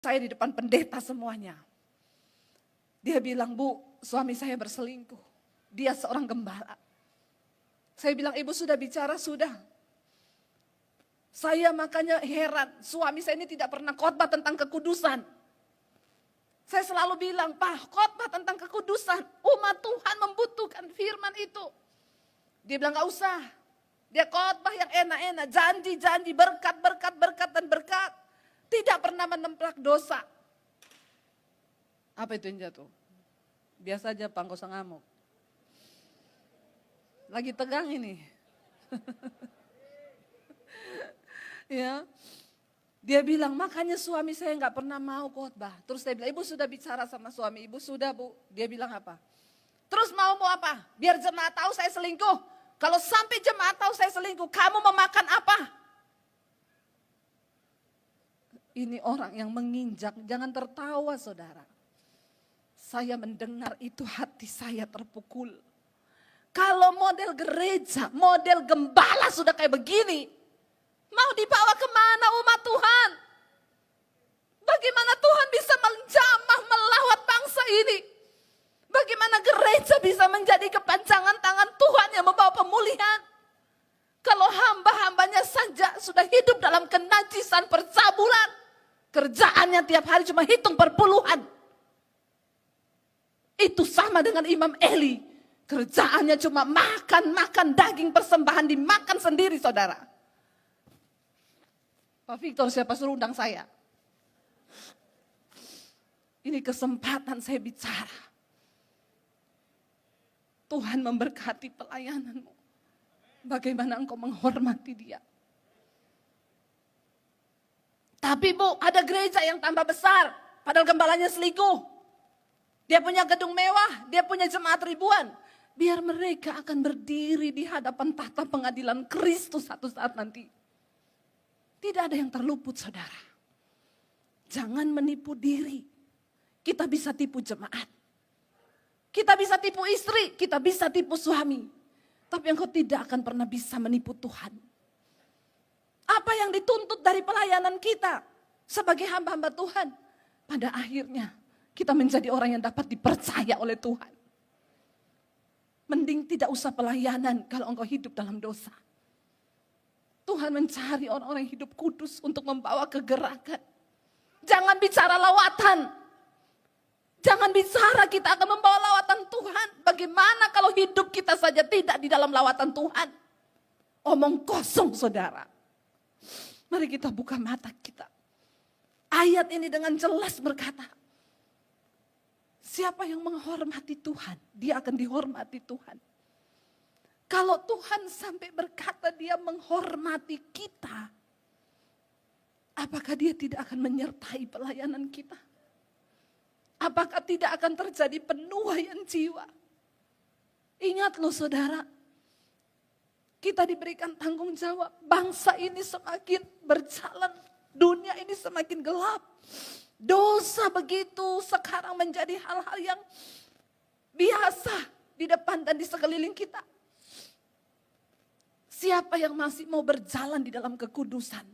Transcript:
Saya di depan pendeta semuanya. Dia bilang, "Bu, suami saya berselingkuh. Dia seorang gembala." Saya bilang, "Ibu sudah bicara?" "Sudah." Saya makanya heran, suami saya ini tidak pernah khotbah tentang kekudusan. Saya selalu bilang, "Pak, khotbah tentang kekudusan. Umat Tuhan membutuhkan firman itu." Dia bilang, "Gak usah." Dia khotbah yang enak-enak, janji-janji, berkat, dan berkat. Tidak pernah menemplak dosa. Apa itu yang jatuh? Biasa aja, Pak, gak usah ngamuk. Lagi tegang ini. Ya, dia bilang, "Makanya suami saya nggak pernah mau khotbah." Terus saya bilang, "Ibu sudah bicara sama suami?" "Ibu sudah, Bu." Dia bilang apa? "Terus mau apa? Biar jemaat tahu saya selingkuh. Kalau sampai jemaat tahu saya selingkuh, kamu memakan apa?" Ini orang yang menginjak, jangan tertawa saudara. Saya mendengar itu hati saya terpukul. Kalau model gereja, model gembala sudah kayak begini, mau dibawa kemana umat Tuhan? Bagaimana Tuhan bisa menjamah melawat bangsa ini? Bagaimana gereja bisa menjadi kepanjangan tangan Tuhan yang membawa pemulihan? Kalau hamba-hambanya saja sudah hidup dalam kenajisan percabulan, kerjaannya tiap hari cuma hitung perpuluhan. Itu sama dengan Imam Eli, kerjaannya cuma makan daging persembahan, dimakan sendiri saudara. Pak Victor, siapa suruh undang saya? Ini kesempatan saya bicara. Tuhan memberkati pelayananmu. Bagaimana engkau menghormati dia. Tapi Bu, ada gereja yang tambah besar, padahal gembalanya selingkuh. Dia punya gedung mewah, dia punya jemaat ribuan. Biar mereka akan berdiri di hadapan tahta pengadilan Kristus satu saat nanti. Tidak ada yang terluput saudara. Jangan menipu diri. Kita bisa tipu jemaat. Kita bisa tipu istri, kita bisa tipu suami. Tapi engkau tidak akan pernah bisa menipu Tuhan. Apa yang dituntut dari pelayanan kita sebagai hamba-hamba Tuhan? Pada akhirnya kita menjadi orang yang dapat dipercaya oleh Tuhan. Mending tidak usah pelayanan kalau engkau hidup dalam dosa. Tuhan mencari orang-orang yang hidup kudus untuk membawa kegerakan. Jangan bicara lawatan. Jangan bicara kita akan membawa lawatan Tuhan. Bagaimana kalau hidup kita saja tidak di dalam lawatan Tuhan? Omong kosong saudara. Mari kita buka mata kita. Ayat ini dengan jelas berkata, siapa yang menghormati Tuhan, dia akan dihormati Tuhan. Kalau Tuhan sampai berkata dia menghormati kita, apakah dia tidak akan menyertai pelayanan kita? Apakah tidak akan terjadi penuaian jiwa? Ingat loh saudara, kita diberikan tanggung jawab. Bangsa ini semakin berjalan, dunia ini semakin gelap. Dosa begitu sekarang menjadi hal-hal yang biasa di depan dan di sekeliling kita. Siapa yang masih mau berjalan di dalam kekudusan?